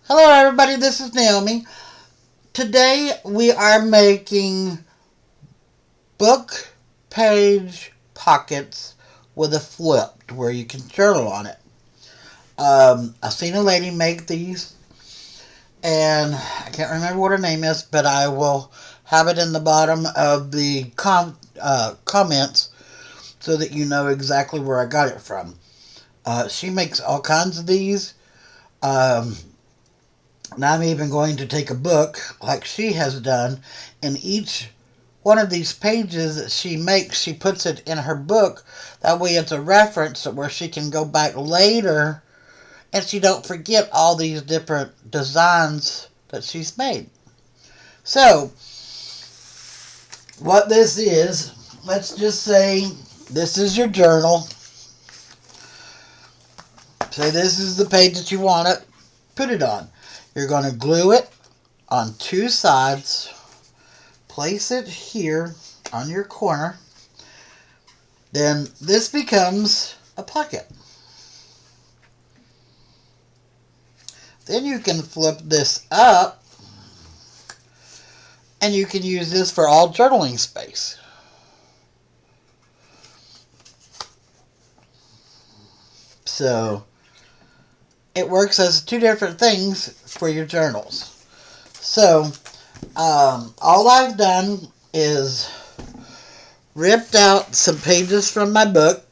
Hello everybody, this is Naomi. Today we are making book page pockets with a flip where you can journal on it. I've seen a lady make these and I can't remember what her name is, but I will have it in the bottom of the comments so that you know exactly where I got it from. She makes all kinds of these. Um, Now I'm even going to take a book like she has done, and each one of these pages that she makes, she puts it in her book. That way it's a reference where she can go back later and she don't forget all these different designs that she's made. So, what this is, let's just say this is your journal. Say this is the page that you want to put it on. You're going to glue it on two sides. Place it here on your corner. Then this becomes a pocket. Then you can flip this up and you can use this for all journaling space. So it works as two different things for your journals. So all I've done is ripped out some pages from my book.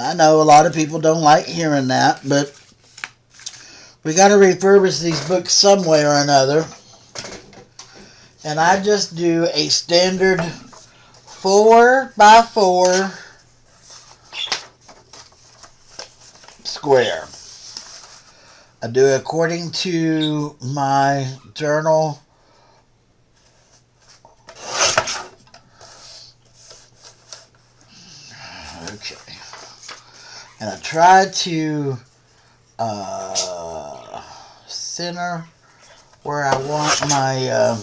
I know a lot of people don't like hearing that, but we got to refurbish these books some way or another. And I just do a standard 4x4 square. I do it according to my journal. Okay. And I try to center where I want my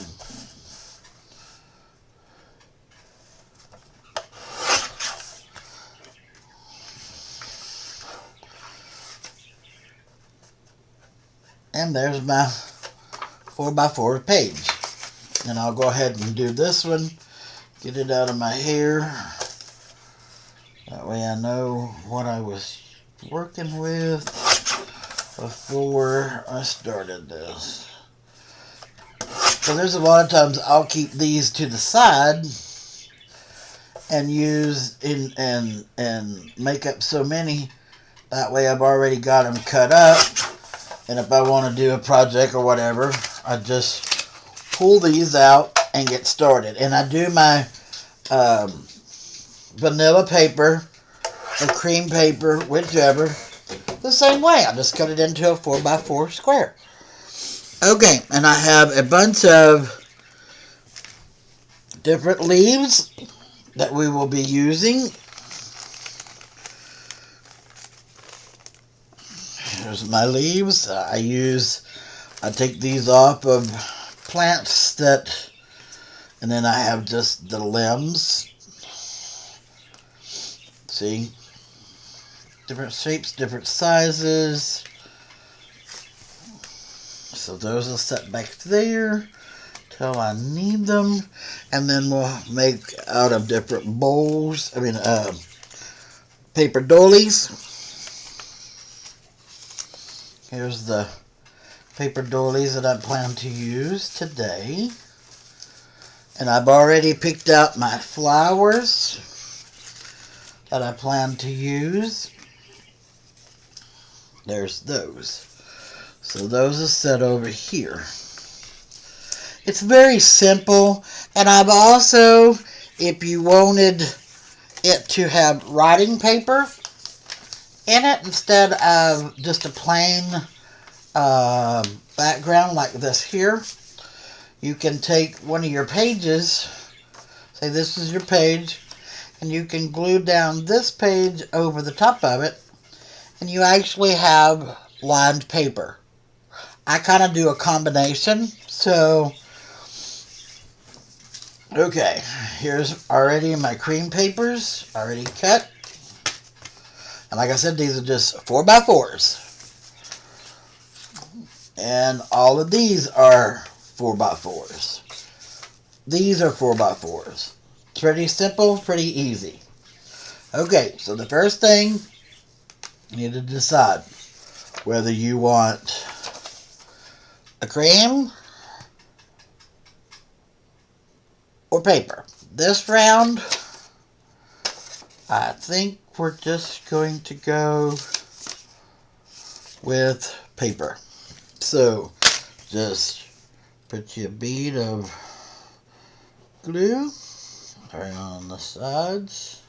and there's my 4x4 page. And I'll go ahead and do this one, get it out of my hair. That way I know what I was working with before I started this. So there's a lot of times I'll keep these to the side and use and make up so many. That way I've already got them cut up. And if I want to do a project or whatever, I just pull these out and get started. And I do my vanilla paper or cream paper, whichever, the same way. I just cut it into a 4x4 square. Okay, and I have a bunch of different leaves that we will be using. Here's my leaves. I take these off of plants and then I have just the limbs. See? Different shapes, different sizes. So those will set back there till I need them. And then we'll make out of different bowls, paper doilies. Here's the paper doilies that I plan to use today. And I've already picked out my flowers that I plan to use. There's those. So those are set over here. It's very simple. And I've also, if you wanted it to have writing paper in it instead of just a plain background like this here, you can take one of your pages, say this is your page, and you can glue down this page over the top of it, and you actually have lined paper. I kind of do a combination. So, okay, here's already my cream papers, already cut. And like I said, these are just 4x4s. And all of these are 4x4s. These are 4x4s. Pretty simple, pretty easy. Okay, so the first thing, you need to decide whether you want a crayon or paper. This round, I think we're just going to go with paper. So, just put you a bead of glue around the sides.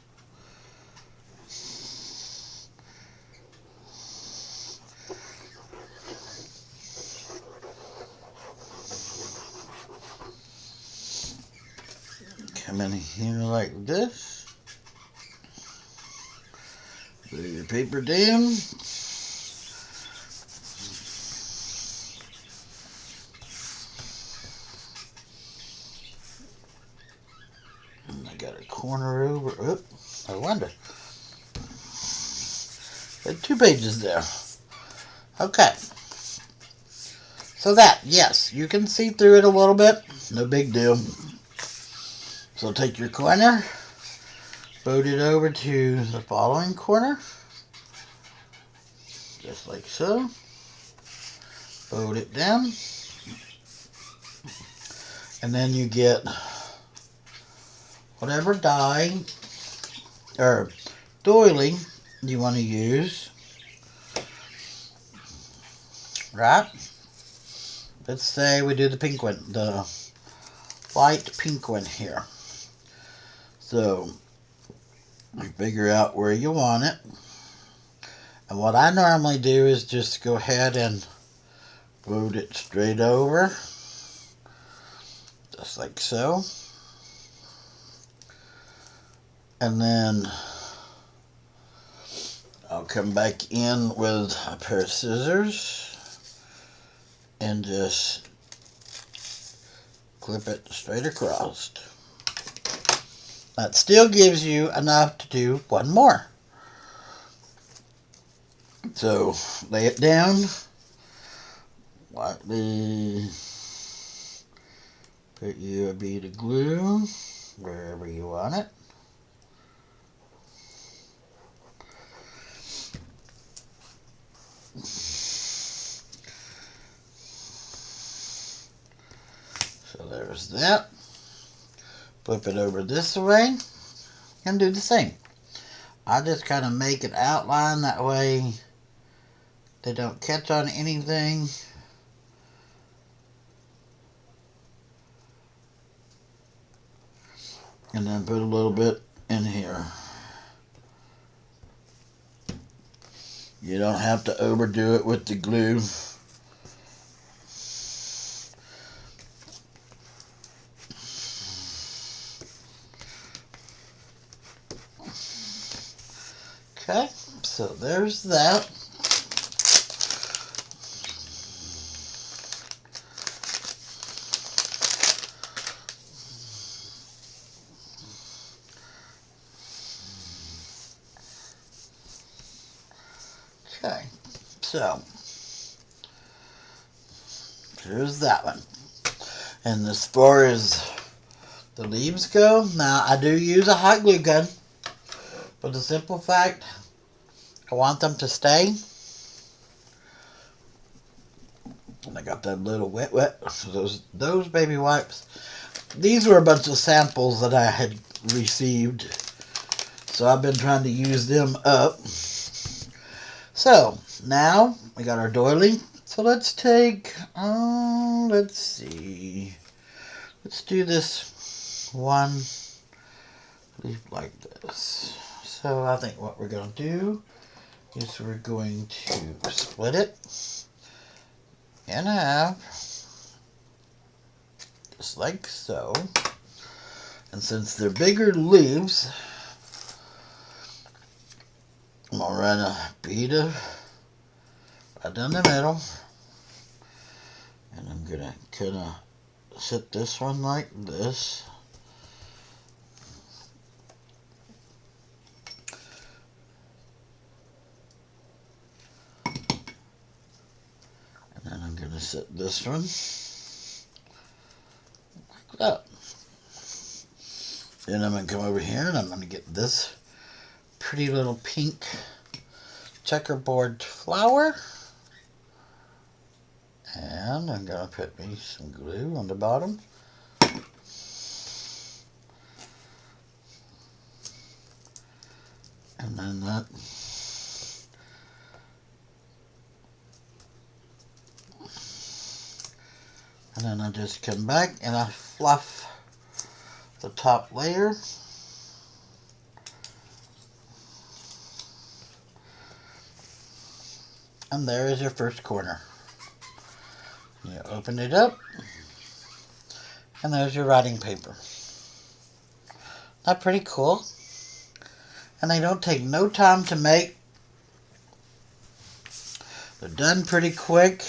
Come in here like this. Put your paper down. And I got a corner over. Oop, I wonder. Got 2 pages there. Okay. So that, yes, you can see through it a little bit. No big deal. So take your corner, fold it over to the following corner. Just like so. Fold it down. And then you get whatever die or doily you want to use. Right? Let's say we do the pink one, the light pink one here. So you figure out where you want it. And what I normally do is just go ahead and fold it straight over. Just like so. And then I'll come back in with a pair of scissors and just clip it straight across. That still gives you enough to do one more. So lay it down lightly. Put you a bead of glue wherever you want it. So there's that. Flip it over this way and do the same. I just kind of make an outline, that way they don't catch on anything. And then put a little bit in here. You don't have to overdo it with the glue. Okay, so there's that. Okay, so here's that one. And as far as the leaves go, now I do use a hot glue gun for the simple fact I want them to stay. And I got that little wet, those baby wipes. These were a bunch of samples that I had received, so I've been trying to use them up. So now we got our doily. So let's take, let's see, let's do this one leaf like this. So I think what we're going to do is we're going to split it in half, just like so. And since they're bigger leaves, I'm going to run a bead of right down the middle. And I'm going to kind of set this one like this. And then I'm going to to set this one up. Then I'm going to come over here and I'm going to get this pretty little pink checkerboard flower. And I'm going to put me some glue on the bottom. And then that. And then I just come back and I fluff the top layer. And there is your first corner. You open it up, and there's your writing paper. Not pretty cool? And they don't take no time to make. They're done pretty quick.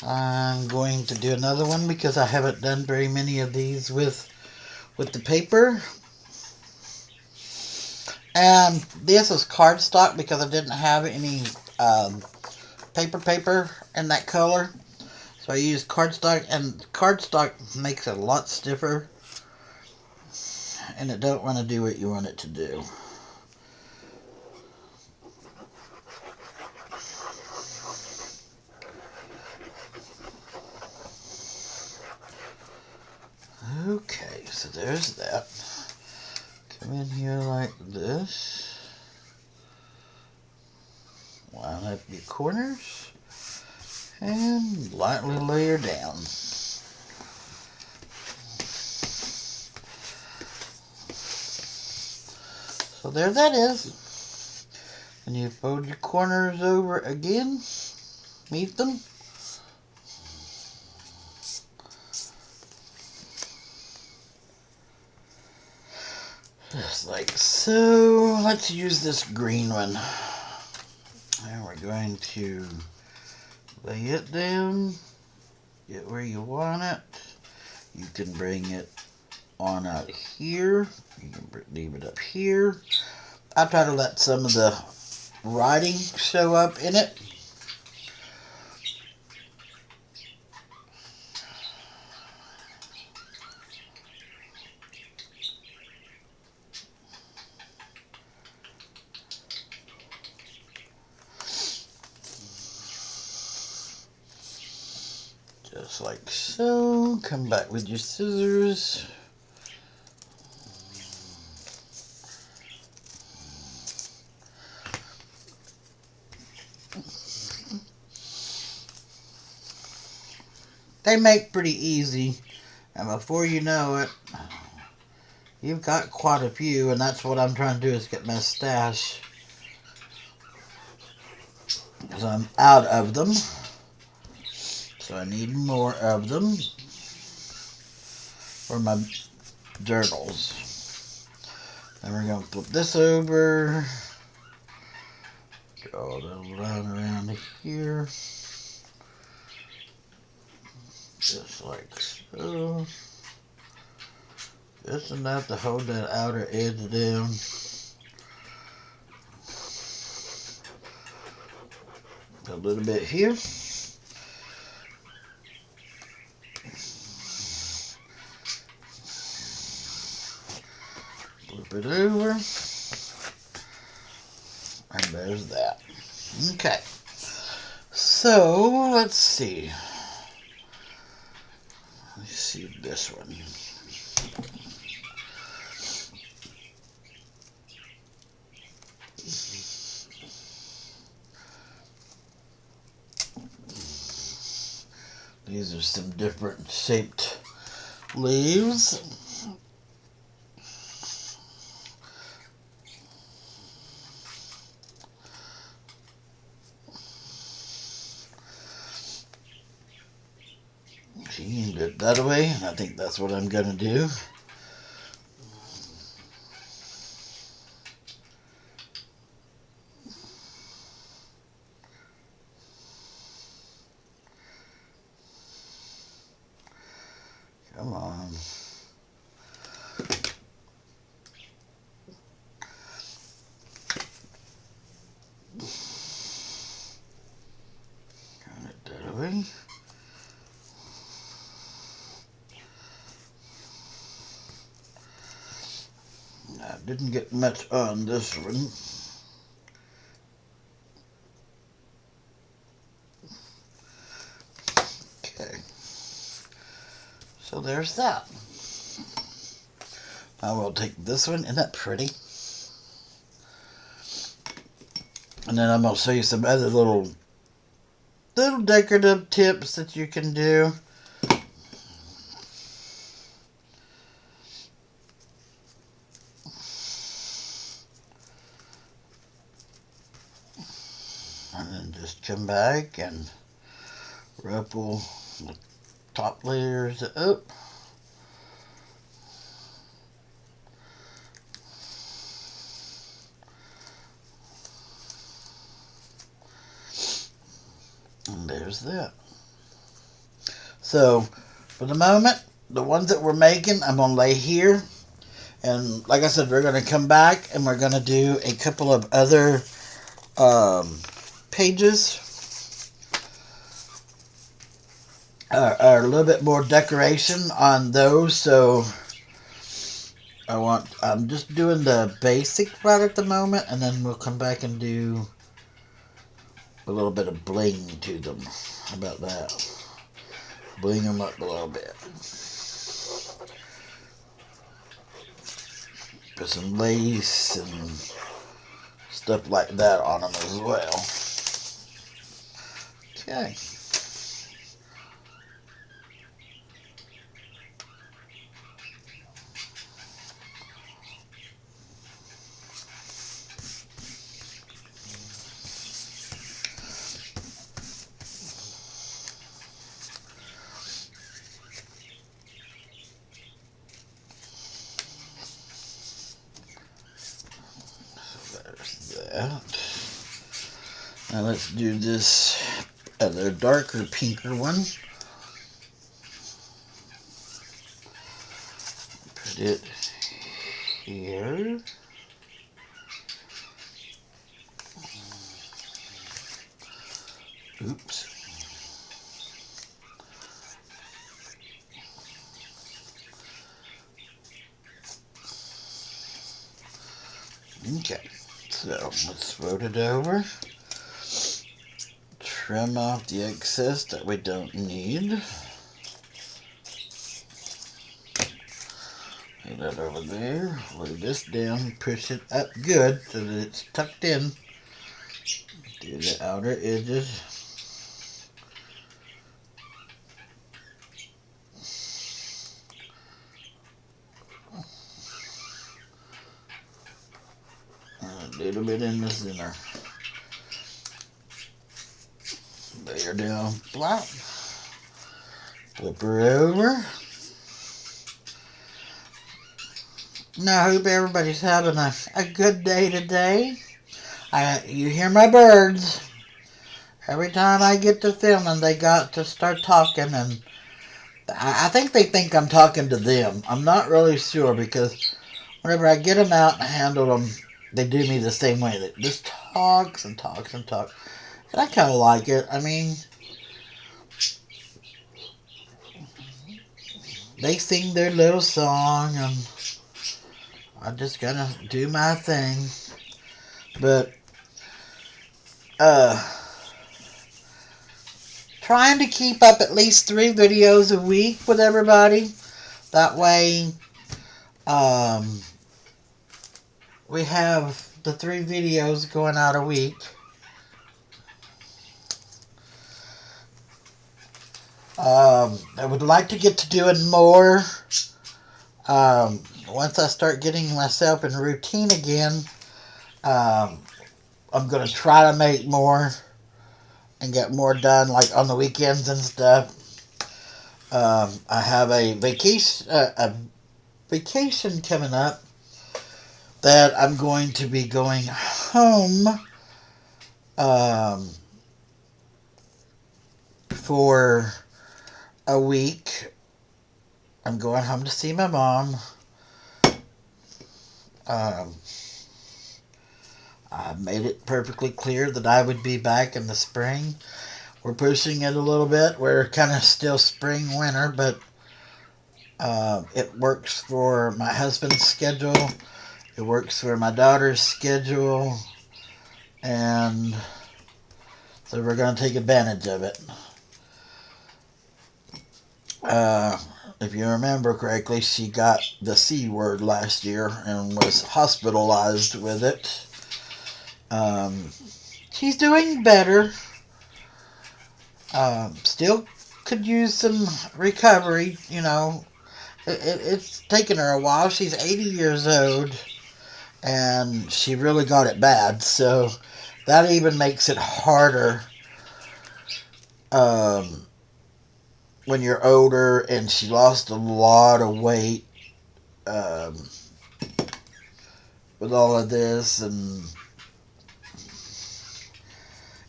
I'm going to do another one because I haven't done very many of these with the paper. And this is cardstock because I didn't have any paper in that color. So I used cardstock, and cardstock makes it a lot stiffer. And it don't want to do what you want it to do. Okay, so there's that. Come in here like this. Line up your corners. And lightly layer down. So there that is. And you fold your corners over again. Meet them. Just like so. Let's use this green one. And we're going to lay it down. Get where you want it. You can bring it on out here. You can leave it up here. I try to let some of the writing show up in it. Just like so. Come back with your scissors. They make pretty easy, and before you know it, you've got quite a few, and that's what I'm trying to do, is get my stash, because I'm out of them, so I need more of them for my journals. Then we're going to flip this over, draw a little line around here. Just like so. Just enough to hold that outer edge down. A little bit here. Flip it over. And there's that. Okay. So, let's see. Let's see this one. These are some different shaped leaves. You can do it that way, and I think that's what I'm gonna do. Come on. Turn it Okay. I didn't get much on this one. Okay. So there's that. I will take this one. Isn't that pretty? And then I'm going to show you some other little decorative tips that you can do. And then just come back and ruffle the top layers up. And there's that. So, for the moment, the ones that we're making, I'm going to lay here. And like I said, we're going to come back and we're going to do a couple of other pages. A little bit more decoration on those. So, I'm just doing the basic right at the moment. And then we'll come back and do a little bit of bling to them. How about that? Bling them up a little bit. Put some lace and stuff like that on them as well. Okay. That. Now let's do this other darker pinker one. Put it here. Oops. Okay, so let's fold it over. Trim off the excess that we don't need. Put that over there. Lay this down. Push it up good so that it's tucked in. Do the outer edges. A little bit in the center. Lay her down flat. Flip her over. Now, I hope everybody's having a good day today. You hear my birds. Every time I get to filming, they got to start talking, and I think I'm talking to them. I'm not really sure, because whenever I get them out and handle them, they do me the same way. They just talks and talks and talks. And I kind of like it. I mean, they sing their little song, and I'm just gonna do my thing. But, trying to keep up at least 3 videos a week with everybody. That way, we have the 3 videos going out a week. I would like to get to doing more. Once I start getting myself in routine again, I'm going to try to make more and get more done, like on the weekends and stuff. I have a vacation coming up that I'm going to be going home for a week. I'm going home to see my mom. I made it perfectly clear that I would be back in the spring. we're pushing it a little bit. We're kind of still spring, winter, but it works for my husband's schedule. It works for my daughter's schedule. And so we're going to take advantage of it. Uh, if you remember correctly, she got the C word last year and was hospitalized with it. Um, she's doing better. Still could use some recovery, it's taken her a while. She's 80 years old and she really got it bad. So that even makes it harder um, when you're older, and she lost a lot of weight um, with all of this, and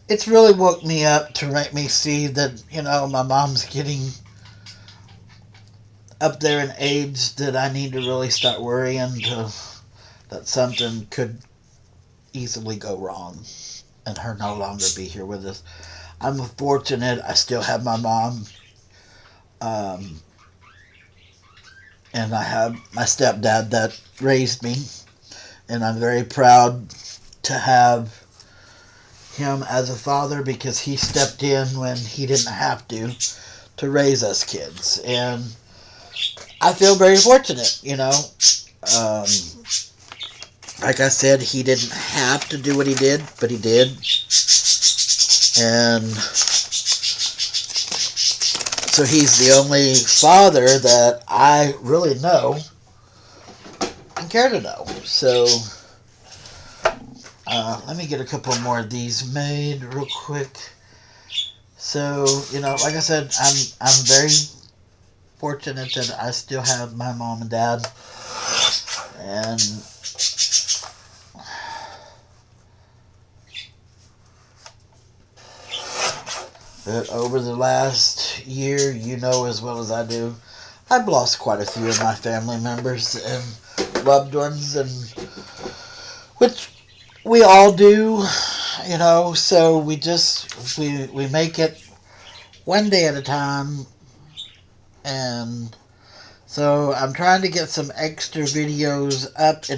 it's really woke me up to make me see that, my mom's getting up there in age that I need to really start worrying that something could easily go wrong and her no longer be here with us. I'm fortunate I still have my mom, um, and I have my stepdad that raised me, and I'm very proud to have him as a father because he stepped in when he didn't have to raise us kids, and I feel very fortunate. Um, like I said, he didn't have to do what he did, but he did, and so he's the only father that I really know and care to know. So let me get a couple more of these made real quick. So like I said, I'm very fortunate that I still have my mom and dad, and that over the last year, as well as I do, I've lost quite a few of my family members and loved ones, and which we all do, so we make it one day at a time. And so I'm trying to get some extra videos up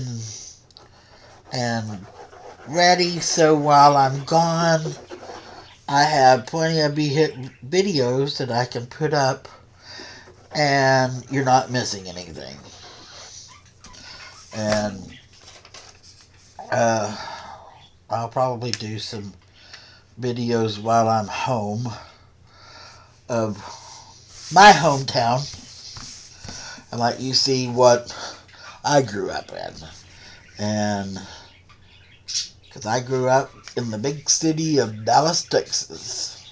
and ready, so while I'm gone I have plenty of videos that I can put up and you're not missing anything. And I'll probably do some videos while I'm home of my hometown and let you see what I grew up in. And because I grew up in the big city of Dallas, Texas,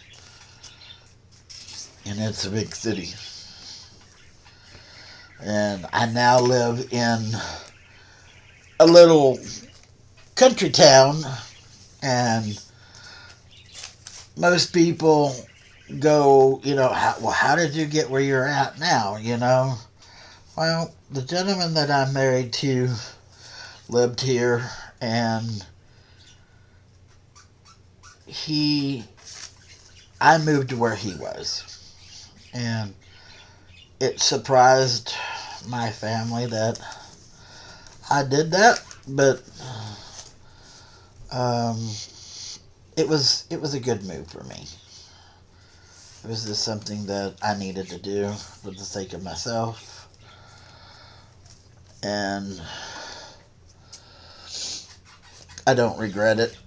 and it's a big city. And I now live in a little country town, and most people go, how did you get where you're at now, Well, the gentleman that I'm married to lived here, and I moved to where he was. And it surprised my family that I did that, but um, it was a good move for me. It was just something that I needed to do for the sake of myself, and I don't regret it.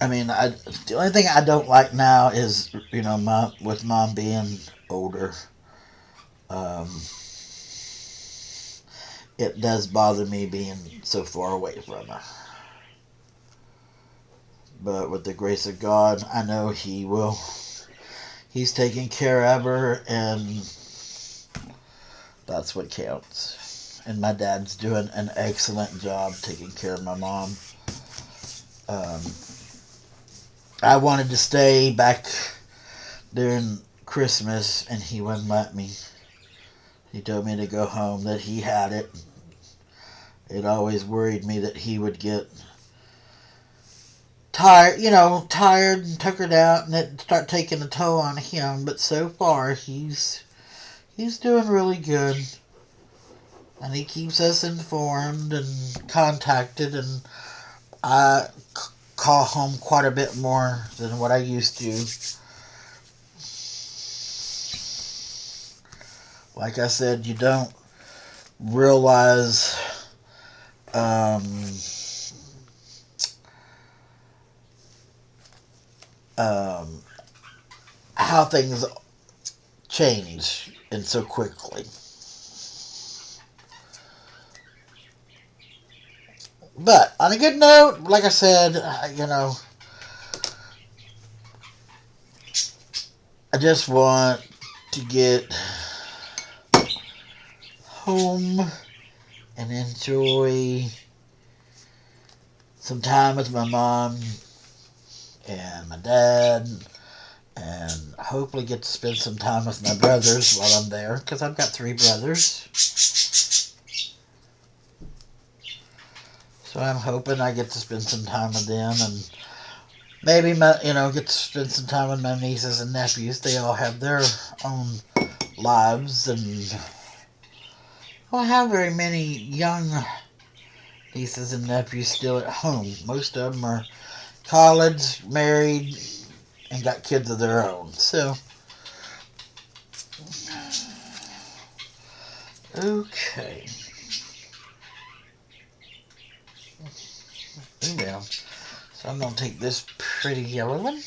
I mean, the only thing I don't like now is, with mom being older, um, it does bother me being so far away from her. But with the grace of God, I know He will. He's taking care of her, and that's what counts. And my dad's doing an excellent job taking care of my mom. Um, I wanted to stay back during Christmas, and he wouldn't let me. He told me to go home, that he had it. It always worried me that he would get tired and tuckered out, and it start taking a toll on him. But so far, he's doing really good, and he keeps us informed and contacted, and I call home quite a bit more than what I used to. Like I said, you don't realize um, um, how things change and so quickly. But on a good note, like I said, I just want to get home and enjoy some time with my mom and my dad, and hopefully get to spend some time with my brothers while I'm there, because I've got 3 brothers. So I'm hoping I get to spend some time with them, and maybe get to spend some time with my nieces and nephews. They all have their own lives, and I don't have very many young nieces and nephews still at home. Most of them are college, married, and got kids of their own. So, okay. Yeah. So I'm going to take this pretty yellow one.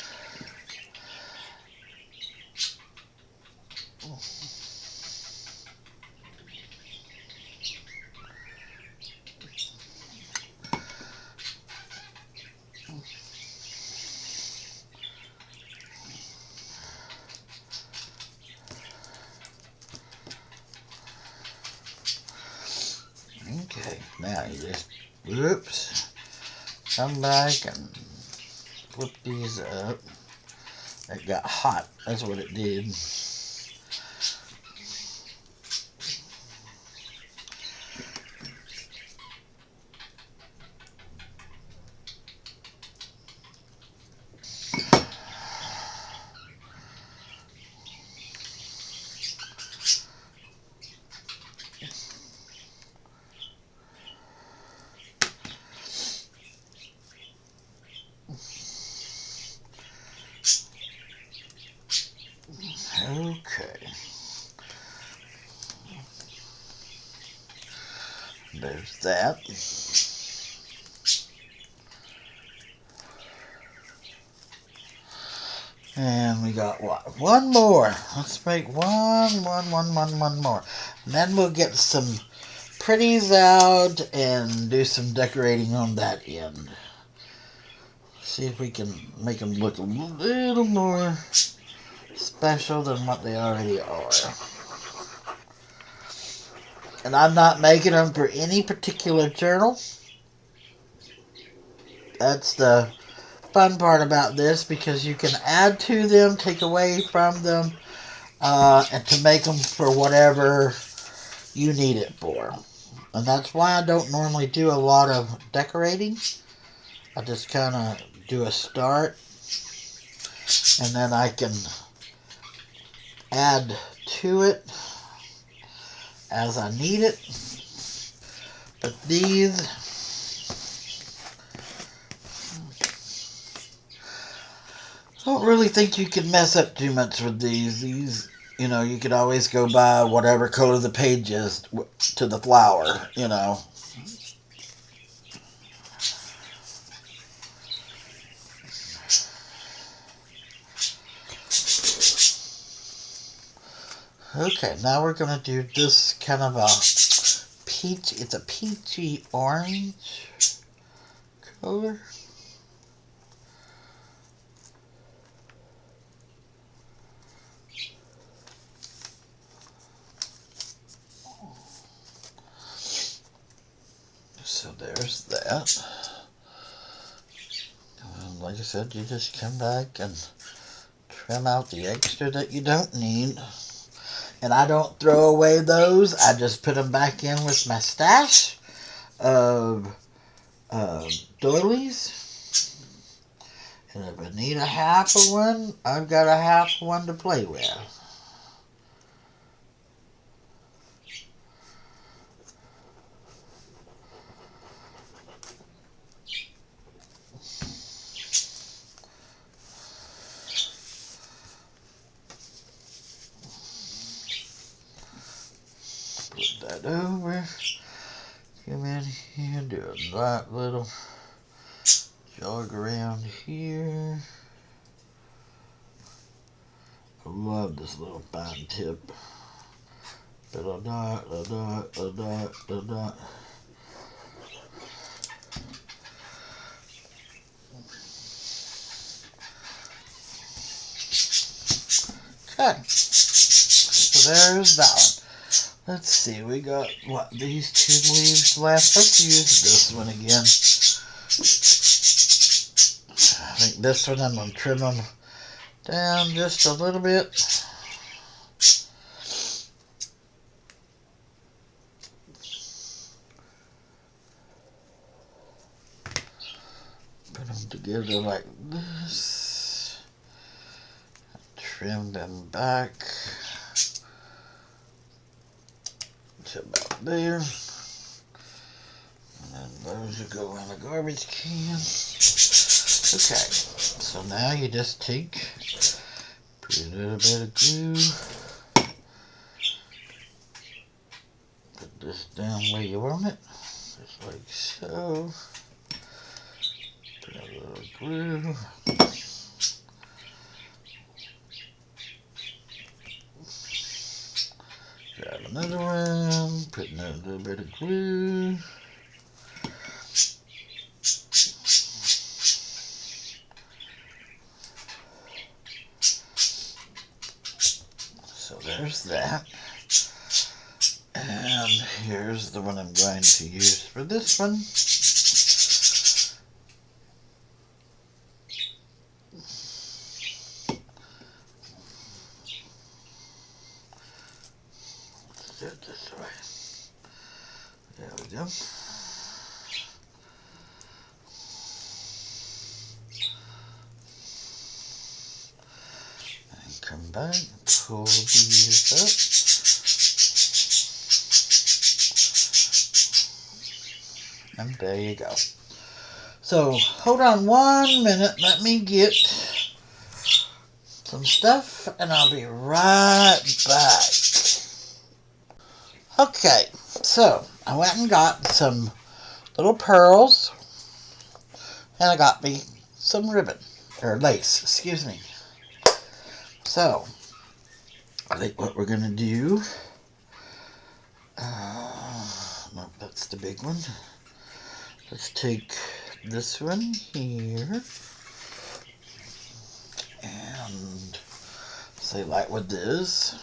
Okay, now you just, whoops, come back and flip these up. It got hot, that's what it did. Okay. There's that. And we got what? One more. Let's make one more. And then we'll get some pretties out and do some decorating on that end. See if we can make them look a little more special than what they already are. And I'm not making them for any particular journal. That's the fun part about this, because you can add to them, take away from them, and to make them for whatever you need it for. And that's why I don't normally do a lot of decorating. I just kind of do a start, and then I can add to it as I need it. But these, I don't really think you can mess up too much with these. You could always go by whatever color the page is to the flower, Okay, now we're going to do this kind of a peach. It's a peachy orange color. So there's that. Like I said, you just come back and trim out the extra that you don't need. And I don't throw away those. I just put them back in with my stash. of doilies. And if I need a half of one, I've got a half of one to play with. Put that over. Come in here, do a light little jog around here. I love this little fine tip. Little dot, a dot, a dot, a dot. Okay, so there's that one. Let's see, we got, what, these 2 leaves left. Let's use this one again. I think this one I'm going to trim them down just a little bit. Put them together like this. Trim them back to about there. And those will go in the garbage can. Okay, so now you just take, put a little bit of glue, put this down where you want it, just like so. Put a little glue. Grab another one, put another little bit of glue. So there's that. And here's the one I'm going to use for this one. Let's do it this way. There we go. And come back, pull these up. And there you go. So hold on 1 minute, let me get some stuff and I'll be right back. Okay, so I went and got some little pearls and I got me some ribbon, or lace, excuse me. So I think what we're going to do, nope, that's the big one. Let's take this one here and say like with this,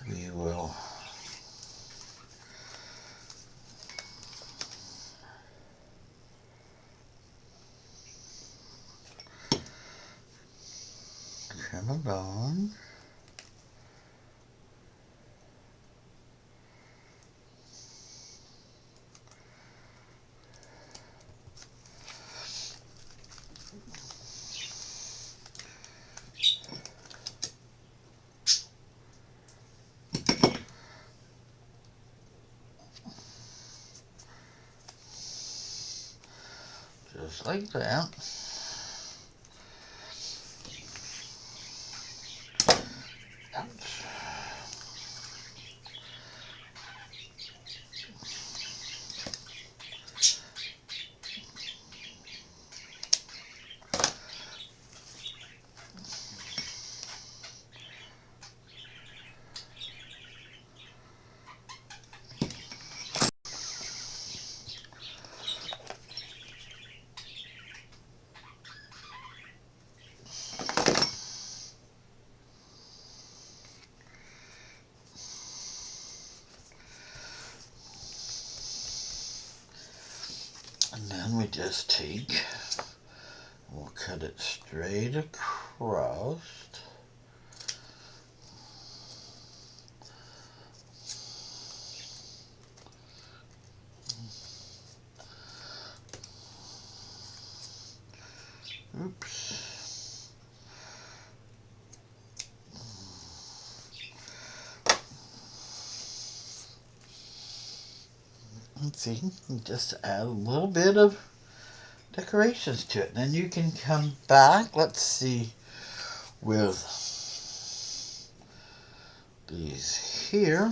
we will come along. Just like that. Ouch. And then we just take, we'll cut it straight across. Let's see, just add a little bit of decorations to it. Then you can come back, let's see, with these here.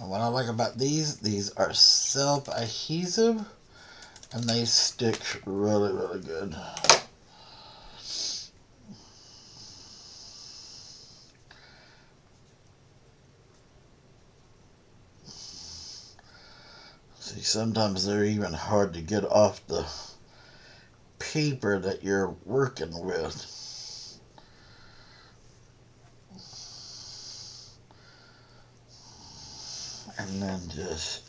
And what I like about these are self-adhesive and they stick really, really good. See, sometimes they're even hard to get off the paper that you're working with. And then just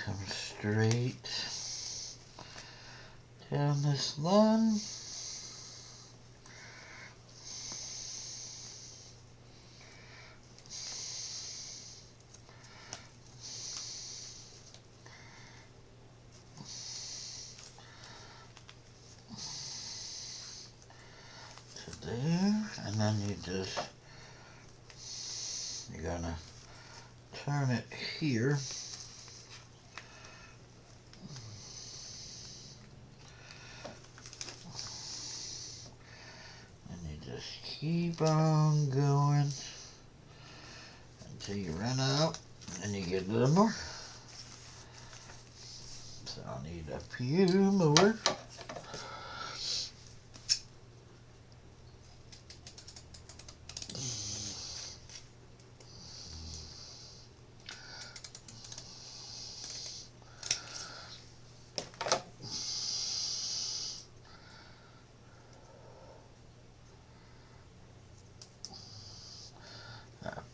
come straight down this line. To there, and then you're gonna turn it here. And you just keep on going until you run out and you get a little more. So I'll need a few more.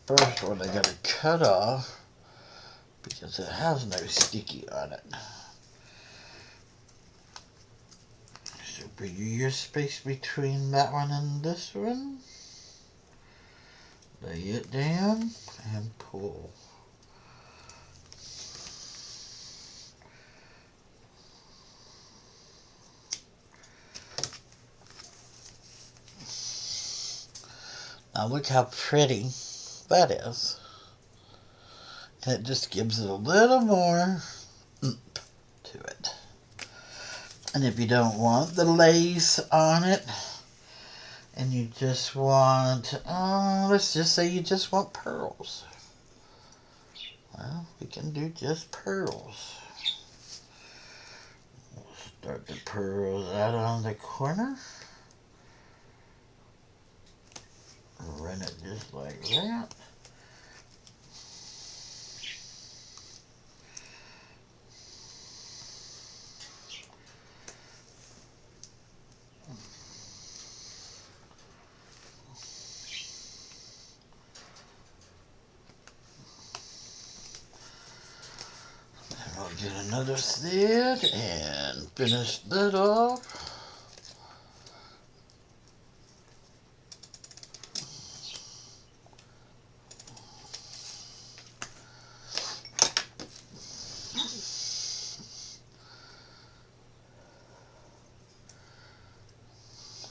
First one I gotta cut off because it has no sticky on it. So bring your space between that one and this one. Lay it down and pull. Now look how pretty that is. And it just gives it a little more oomph to it. And if you don't want the lace on it, and you just want, let's just say you just want pearls. Well, we can do just pearls. We'll start the pearls out on the corner. Run it just like that. And I'll get another set and finish that off.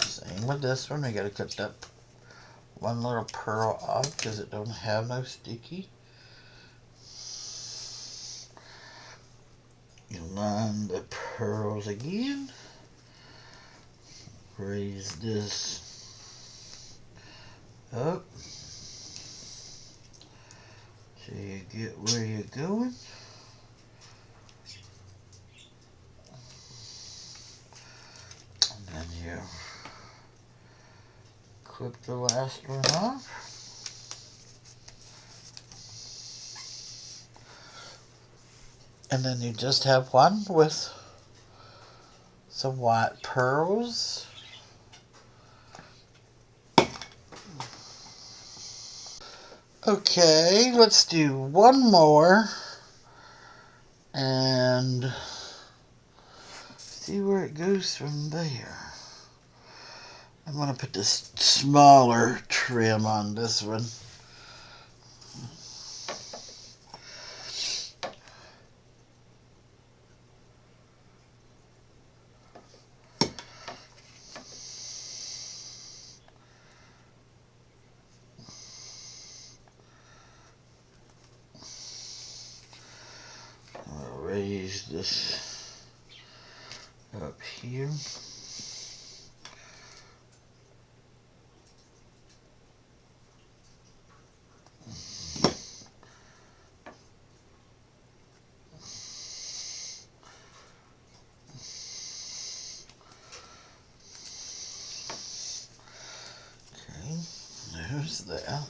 Same with this one. I gotta cut that one little pearl off because it don't have no sticky. You line the pearls again. Raise this up so you get where you're going. And then you clip the last one off. And then you just have one with some white pearls. Okay, let's do one more and see where it goes from there. I'm going to put this smaller trim on this one. this up here. Okay, there's that.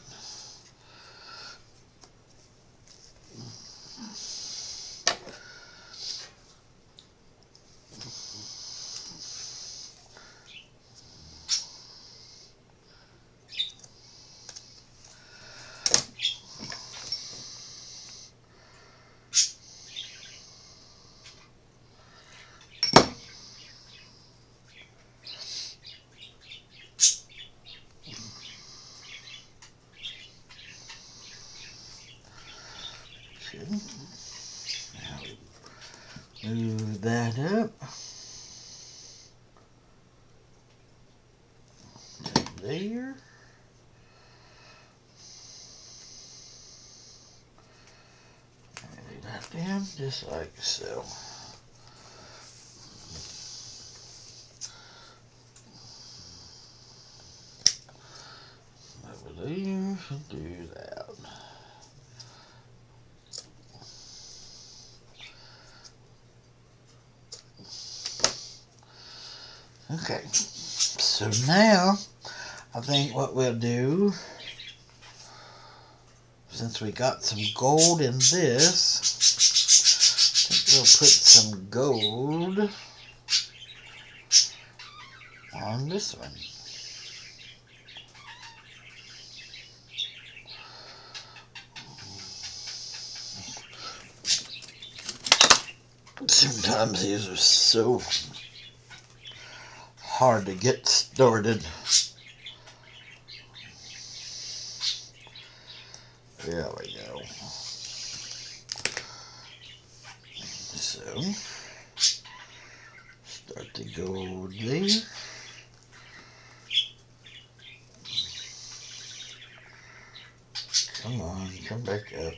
Okay. Now move that up. There. Lay that down just like so. Over there and do that. Okay, so now I think what we'll do, since we got some gold in this, I think we'll put some gold on this one. Sometimes these are so hard to get started. There we go. So, start to go there. Come on, come back up.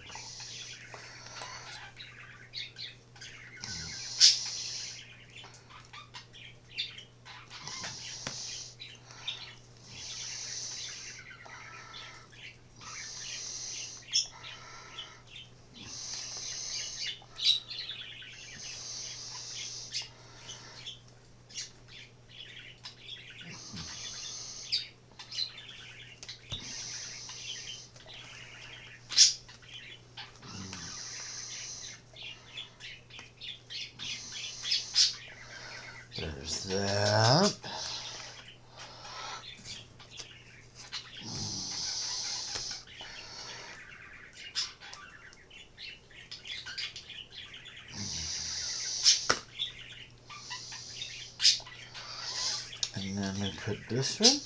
There's that. And then we put this one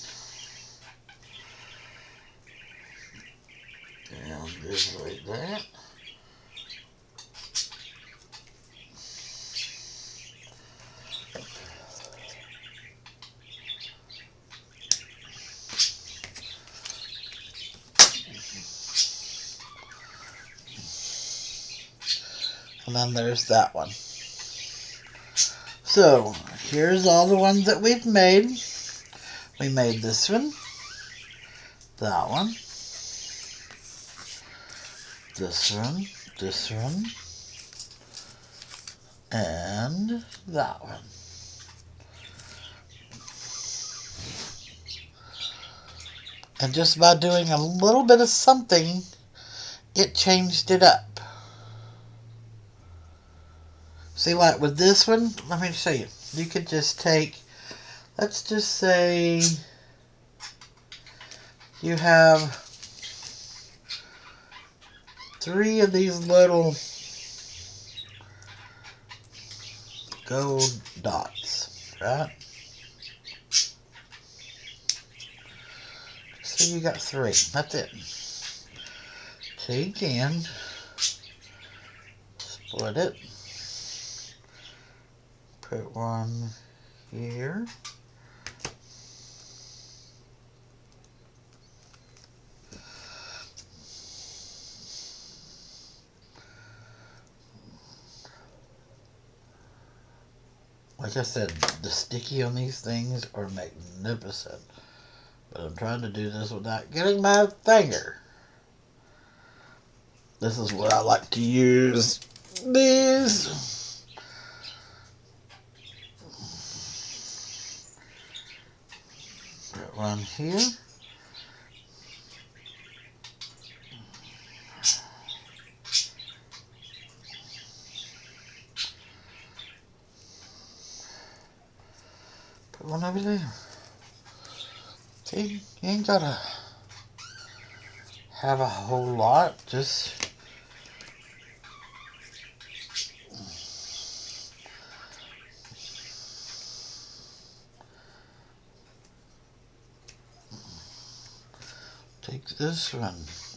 down just like that. And then there's that one. So, here's all the ones that we've made. We made this one, that one, this one, and that one. And just by doing a little bit of something, it changed it up. See, like with this one, let me show you. You could just take, let's just say you have 3 of these little gold dots, right? So you got 3, that's it. Take in, split it, put one here, Like I said, the sticky on these things are magnificent. But I'm trying to do this without getting my finger. This is what I like to use. These. Got one here. Put one over there. See, you ain't gotta have a whole lot. Just take this one,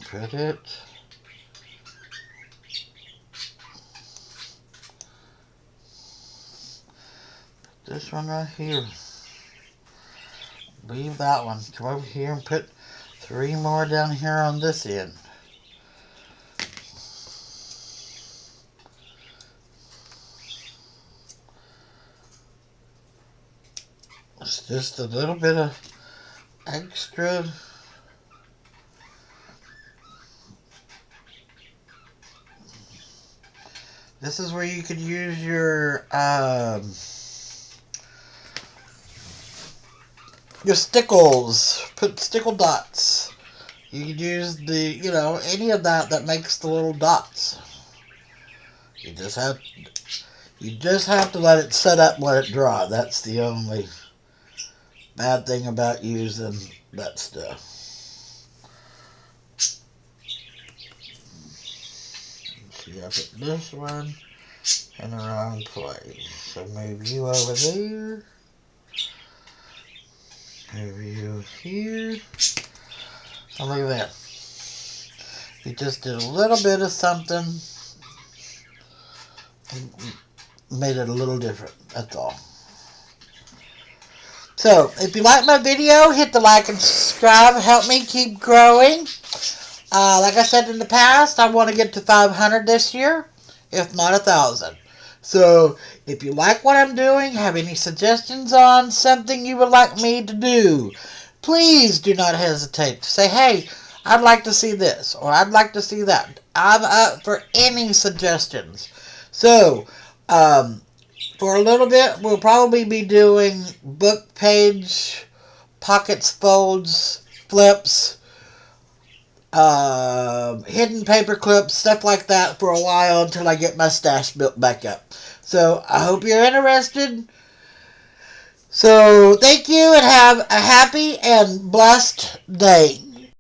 put it. Put this one right here. Leave that one. Come over here and put 3 more down here on this end. It's just a little bit of extra. This is where you could use your stickles. Put stickle dots. You could use any of that makes the little dots. You just have to let it set up and let it dry. That's the only bad thing about using that stuff. See, I put this one in the wrong place. So move you over there. Move you here. And look at that. You just did a little bit of something and made it a little different. That's all. So, if you like my video, hit the like and subscribe. Help me keep growing. Like I said in the past, I want to get to 500 this year, if not 1,000. So, if you like what I'm doing, have any suggestions on something you would like me to do, please do not hesitate to say, hey, I'd like to see this, or I'd like to see that. I'm up for any suggestions. So, for a little bit, we'll probably be doing book page, pockets, folds, flips, hidden paper clips, stuff like that for a while until I get my stash built back up. So, I hope you're interested. So, thank you and have a happy and blessed day.